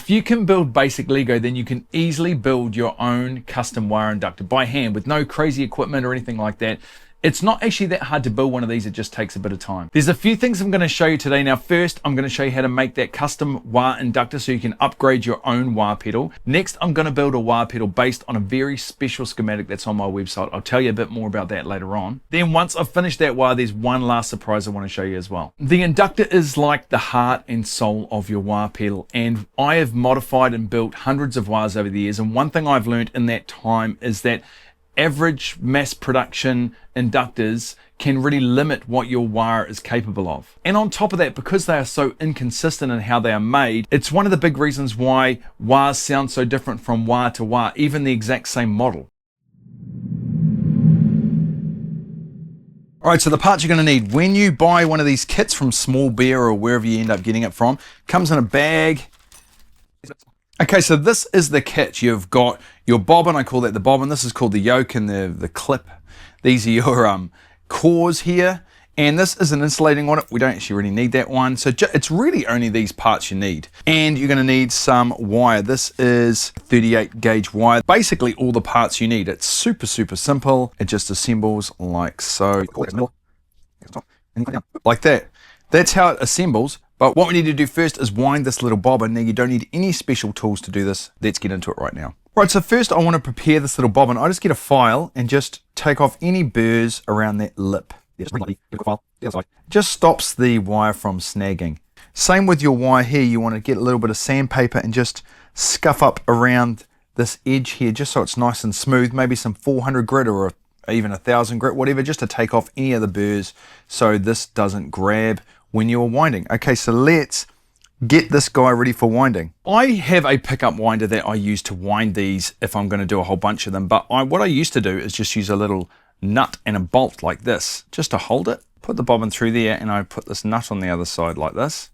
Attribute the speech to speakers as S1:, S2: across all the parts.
S1: If you can build basic Lego, then you can easily build your own custom wire inductor by hand with no crazy equipment or anything like that. It's not actually that hard to build one of these, it just takes a bit of time. There's a few things I'm going to show you today. Now first, I'm going to show you how to make that custom wah inductor so you can upgrade your own wah pedal. Next, I'm going to build a wah pedal based on a very special schematic that's on my website. I'll tell you a bit more about that later on. Then once I've finished that wah, there's one last surprise I want to show you as well. The inductor is like the heart and soul of your wah pedal, and I have modified and built hundreds of wahs over the years, and one thing I've learned in that time is that average mass production inductors can really limit what your wire is capable of. And on top of that, because they are so inconsistent in how they are made, it's one of the big reasons why wahs sound so different from wah to wah, even the exact same model. All right, so the parts you're going to need when you buy one of these kits from Small Bear or wherever you end up getting it from, comes in a bag. Okay, so this is the kit. You've got your bobbin, I call that the bobbin. This is called the yoke and the clip. These are your cores here. And this is an insulating on it. We don't actually really need that one. So it's really only these parts you need. And you're gonna need some wire. This is 38 gauge wire. Basically all the parts you need. It's super, super simple. It just assembles like so. Like that. That's how it assembles. But what we need to do first is wind this little bobbin. Now you don't need any special tools to do this. Let's get into it right now. Right, so first I want to prepare this little bobbin. I just get a file and just take off any burrs around that lip. Just stops the wire from snagging. Same with your wire here. You want to get a little bit of sandpaper and just scuff up around this edge here just so it's nice and smooth. Maybe some 400 grit or even 1000 grit, whatever, just to take off any of the burrs so this doesn't grab when you're winding. Okay, so let's get this guy ready for winding. I have a pickup winder that I use to wind these if I'm going to do a whole bunch of them, but what I used to do is just use a little nut and a bolt like this, just to hold it. Put the bobbin through there and I put this nut on the other side like this.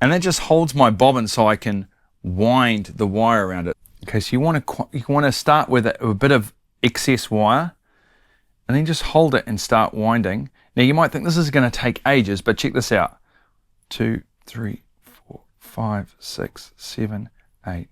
S1: And that just holds my bobbin so I can wind the wire around it. Okay, so you want to start with a bit of excess wire and then just hold it and start winding. Now you might think this is going to take ages, but check this out. 2, 3, 4, 5, 6, 7, 8,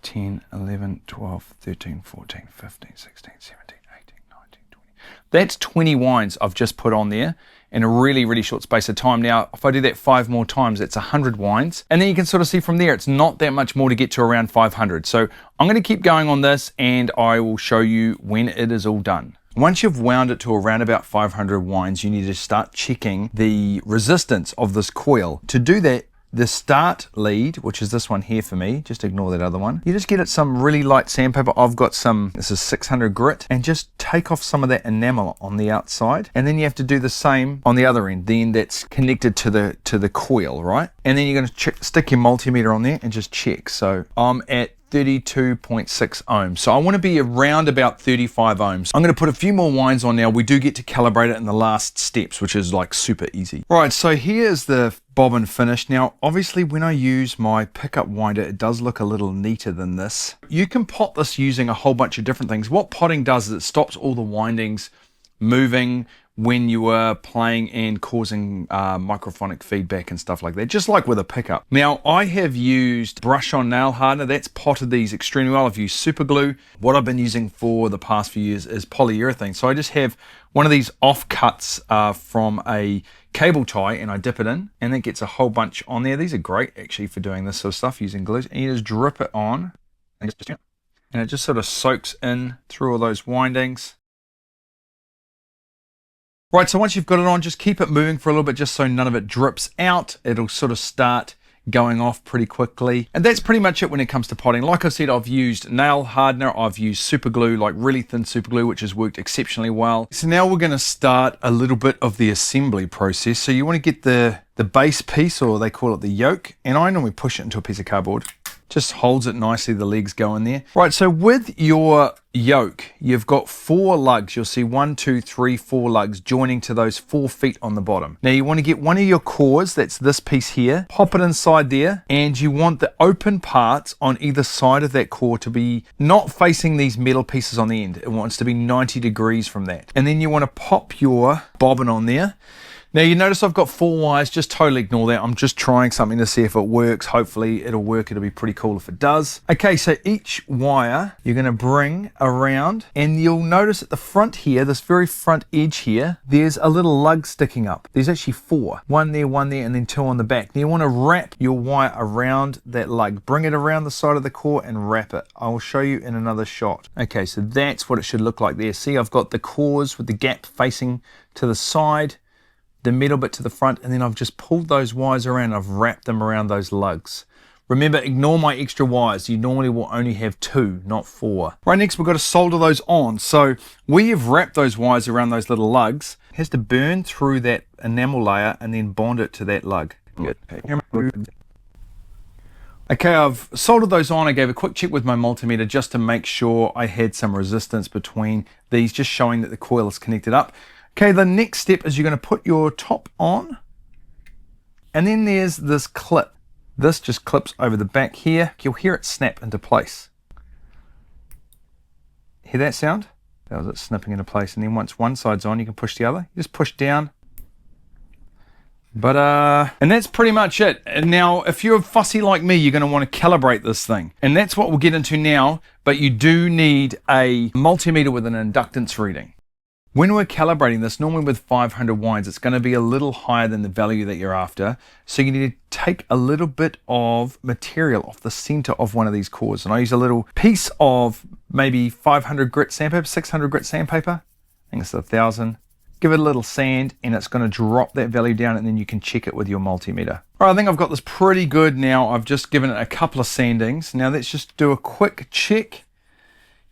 S1: 10, 11, 12, 13, 14, 15, 16, 17, 18, 19, 20. That's 20 winds I've just put on there in a really, really short space of time. Now, if I do that 5 more times, it's 100 winds. And then you can sort of see from there, it's not that much more to get to around 500. So I'm going to keep going on this and I will show you when it is all done. Once you've wound it to around about 500 winds, you need to start checking the resistance of this coil. To do that, the start lead, which is this one here for me, just ignore that other one. You just get it some really light sandpaper. I've got some, this is 600 grit, and just take off some of that enamel on the outside. And then you have to do the same on the other end, then that's connected to the coil, right? And then you're gonna stick your multimeter on there and just check. So I'm at 32.6 ohms. So I want to be around about 35 ohms. I'm going to put a few more winds on now. We do get to calibrate it in the last steps, which is like super easy. Right, so here's the bobbin finished. Now, obviously when I use my pickup winder, it does look a little neater than this. You can pot this using a whole bunch of different things. What potting does is it stops all the windings moving when you are playing and causing microphonic feedback and stuff like that, just like with a pickup. Now, I have used brush on nail hardener. That's potted these extremely well. I've used super glue. What I've been using for the past few years is polyurethane. So I just have one of these offcuts from a cable tie and I dip it in and it gets a whole bunch on there. These are great actually for doing this sort of stuff using glue. And you just drip it on and it just sort of soaks in through all those windings. Right, so once you've got it on, just keep it moving for a little bit just so none of it drips out. It'll sort of start going off pretty quickly. And that's pretty much it when it comes to potting. Like I said, I've used nail hardener, I've used super glue, like really thin super glue, which has worked exceptionally well. So now we're going to start a little bit of the assembly process. So you want to get the base piece, or they call it the yoke, and I normally push it into a piece of cardboard. Just holds it nicely, the legs go in there. Right, so with your yoke, you've got 4 lugs. You'll see 1, 2, 3, 4 lugs joining to those 4 feet on the bottom. Now you want to get one of your cores, that's this piece here, pop it inside there, and you want the open parts on either side of that core to be not facing these metal pieces on the end. It wants to be 90 degrees from that. And then you want to pop your bobbin on there. Now you notice I've got 4 wires, just totally ignore that. I'm just trying something to see if it works. Hopefully it'll work. It'll be pretty cool if it does. Okay, so each wire you're gonna bring around, and you'll notice at the front here, this very front edge here, there's a little lug sticking up. There's actually 4, one there, and then 2 on the back. Now you wanna wrap your wire around that lug. Bring it around the side of the core and wrap it. I will show you in another shot. Okay, so that's what it should look like there. See, I've got the cores with the gap facing to the side, the metal bit to the front, and then I've just pulled those wires around. I've wrapped them around those lugs. Remember, ignore my extra wires. You normally will only have 2, not 4. Right, next we've got to solder those on. So we have wrapped those wires around those little lugs. It has to burn through that enamel layer and then bond it to that lug. Good. Okay, I've soldered those on. I gave a quick check with my multimeter just to make sure I had some resistance between these, just showing that the coil is connected up. Okay, the next step is you're going to put your top on, and then there's this clip. This just clips over the back here. You'll hear it snap into place. Hear that sound? That was it snapping into place. And then once one side's on, you can push the other. You just push down. And that's pretty much it. And now, if you're fussy like me, you're going to want to calibrate this thing. And that's what we'll get into now, but you do need a multimeter with an inductance reading. When we're calibrating this, normally with 500 winds, it's going to be a little higher than the value that you're after. So you need to take a little bit of material off the center of one of these cores. And I use a little piece of maybe 500 grit sandpaper, 600 grit sandpaper. I think it's 1,000. Give it a little sand, and it's going to drop that value down, and then you can check it with your multimeter. All right, I think I've got this pretty good now. I've just given it a couple of sandings. Now let's just do a quick check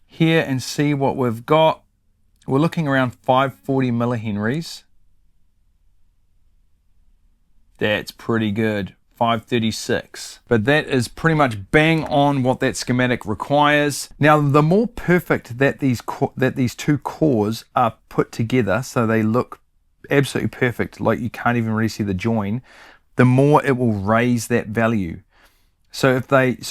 S1: here and see what we've got. We're looking around 540 millihenries. That's pretty good, 536. But that is pretty much bang on what that schematic requires. Now, the more perfect that these 2 cores are put together, so they look absolutely perfect, like you can't even really see the join, the more it will raise that value. So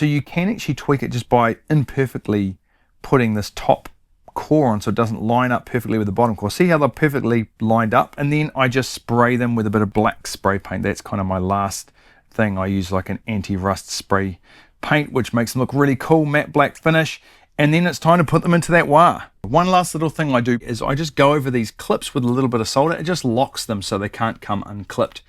S1: you can actually tweak it just by imperfectly putting this top core on so it doesn't line up perfectly with the bottom core. See how they're perfectly lined up? And then I just spray them with a bit of black spray paint. That's kind of my last thing. I use like an anti-rust spray paint, which makes them look really cool, matte black finish. And then it's time to put them into that wah. One last little thing I do is I just go over these clips with a little bit of solder. It just locks them so they can't come unclipped.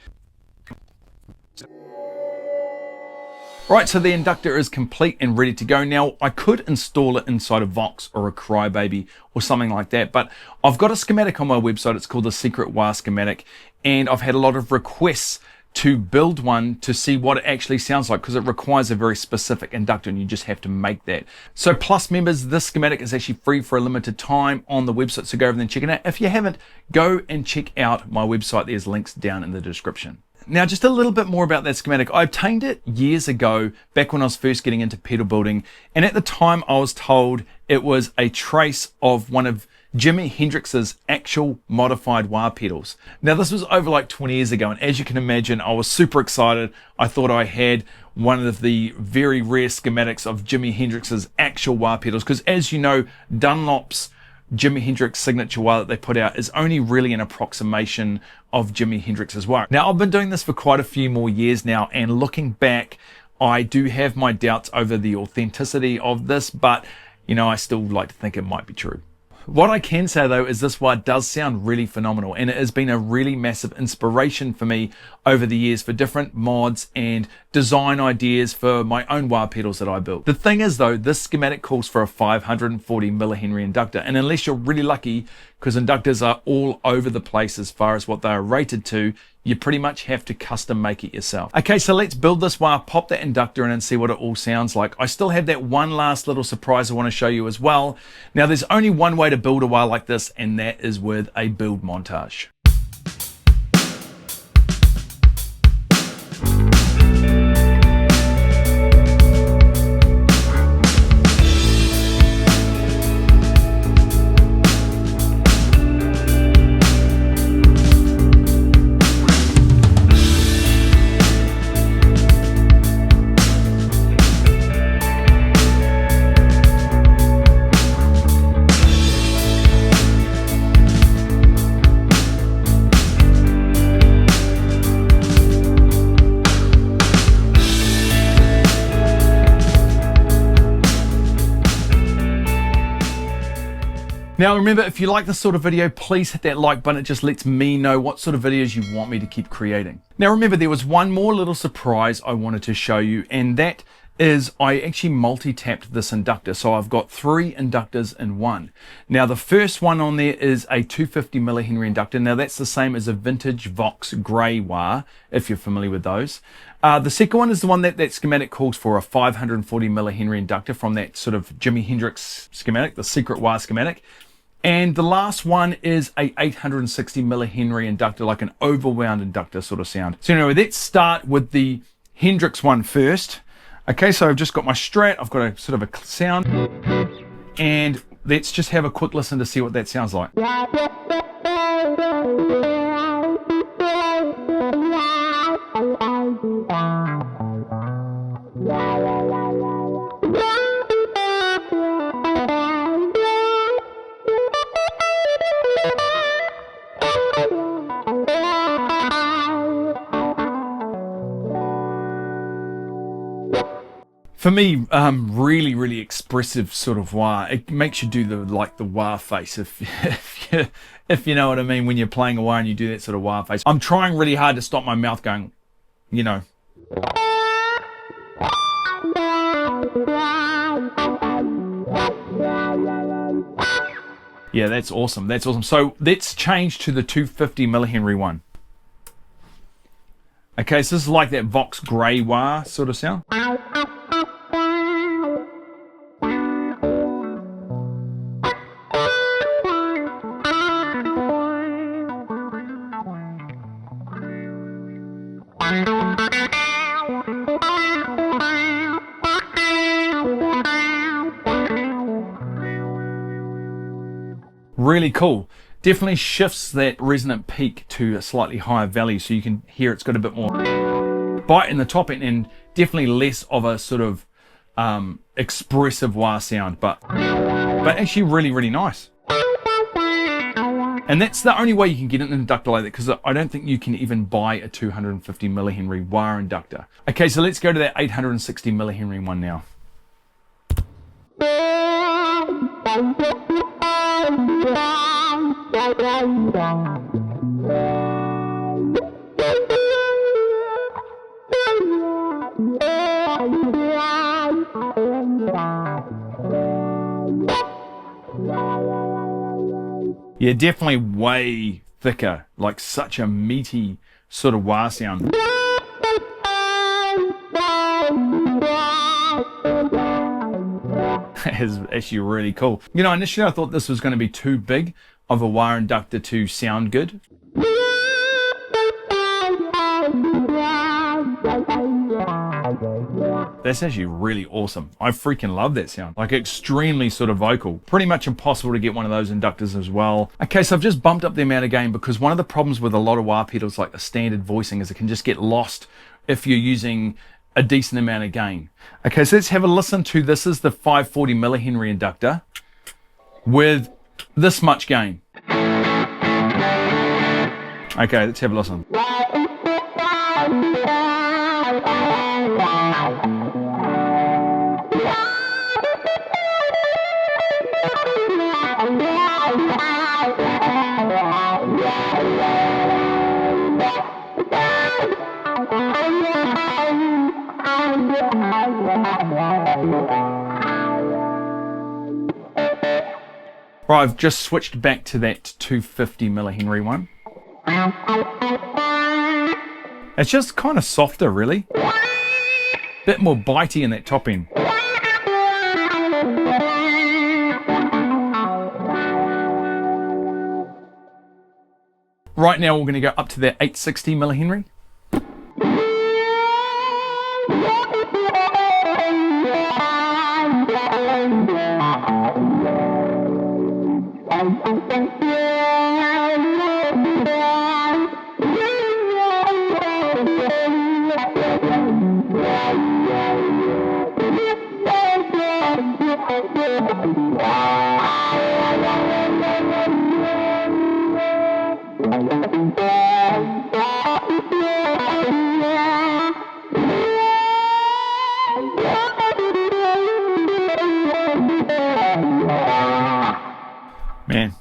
S1: Right, so the inductor is complete and ready to go. Now, I could install it inside a Vox or a Crybaby or something like that, but I've got a schematic on my website. It's called the Secret Wah Schematic, and I've had a lot of requests to build one to see what it actually sounds like, because it requires a very specific inductor and you just have to make that. So Plus members, this schematic is actually free for a limited time on the website, so go over there and check it out. If you haven't, go and check out my website. There's links down in the description. Now, just a little bit more about that schematic. I obtained it years ago, back when I was first getting into pedal building. And at the time I was told it was a trace of one of Jimi Hendrix's actual modified wah pedals. Now, this was over like 20 years ago. And as you can imagine, I was super excited. I thought I had one of the very rare schematics of Jimi Hendrix's actual wah pedals. Because as you know, Dunlop's Jimi Hendrix signature wah that they put out is only really an approximation of Jimi Hendrix's wah. Now, I've been doing this for quite a few more years now, and looking back, I do have my doubts over the authenticity of this, but you know, I still like to think it might be true. What I can say though is this wah does sound really phenomenal, and it has been a really massive inspiration for me over the years for different mods and design ideas for my own wah pedals that I built. The thing is though, this schematic calls for a 540 millihenry inductor, and unless you're really lucky, because inductors are all over the place as far as what they are rated to, you pretty much have to custom make it yourself. Okay, so let's build this wah, pop that inductor in and see what it all sounds like. I still have that one last little surprise I want to show you as well. Now, there's only one way to build a wah like this, and that is with a build montage. Now remember, if you like this sort of video, please hit that like button. It just lets me know what sort of videos you want me to keep creating. Now remember, there was one more little surprise I wanted to show you, and that is I actually multi-tapped this inductor. So I've got 3 inductors in one. Now the first one on there is a 250 millihenry inductor. Now that's the same as a vintage Vox grey wah, if you're familiar with those. The second one is the one that schematic calls for, a 540 millihenry inductor from that sort of Jimi Hendrix schematic, the Secret Wah Schematic. And the last one is a 860 millihenry inductor, like an overwound inductor sort of sound. So anyway, let's start with the Hendrix one first. Okay, so I've just got my Strat, I've got a sort of a sound, and let's just have a quick listen to see what that sounds like. For me, really expressive sort of wah. It makes you do the wah face, if you know what I mean, when you're playing a wah and you do that sort of wah face. I'm trying really hard to stop my mouth going, you know. Yeah, that's awesome. That's awesome. So let's change to the 250 millihenry one. Okay, so this is like that Vox grey wah sort of sound. Really cool. Definitely shifts that resonant peak to a slightly higher value, so you can hear it's got a bit more bite in the top end and definitely less of a sort of expressive wah sound, but actually really nice. And that's the only way you can get an inductor like that, because I don't think you can even buy a 250 millihenry wah inductor. Okay, so let's go to that 860 millihenry one now. Yeah, definitely way thicker, like such a meaty sort of wah sound. Is actually really cool. You know, initially I thought this was going to be too big of a wah inductor to sound good. That's actually really awesome. I freaking love that sound. Like extremely sort of vocal. Pretty much impossible to get one of those inductors as well. Okay, so I've just bumped up the amount of gain, because one of the problems with a lot of wah pedals like the standard voicing is it can just get lost if you're using a decent amount of gain. Okay, so let's have a listen to this. Is the 540 millihenry inductor with this much gain. Okay, let's have a listen. Right, I've just switched back to that 250 millihenry one. It's just kind of softer, really. Bit more bitey in that top end. Right now we're going to go up to that 860 millihenry.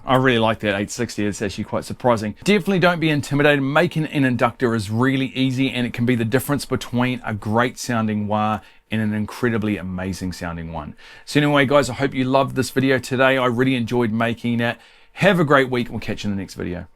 S1: I really like that 860. It's actually quite surprising. Definitely don't be intimidated. Making an inductor is really easy, and it can be the difference between a great sounding wah and an incredibly amazing sounding one. So anyway, guys, I hope you loved this video today. I really enjoyed making it. Have a great week. We'll catch you in the next video.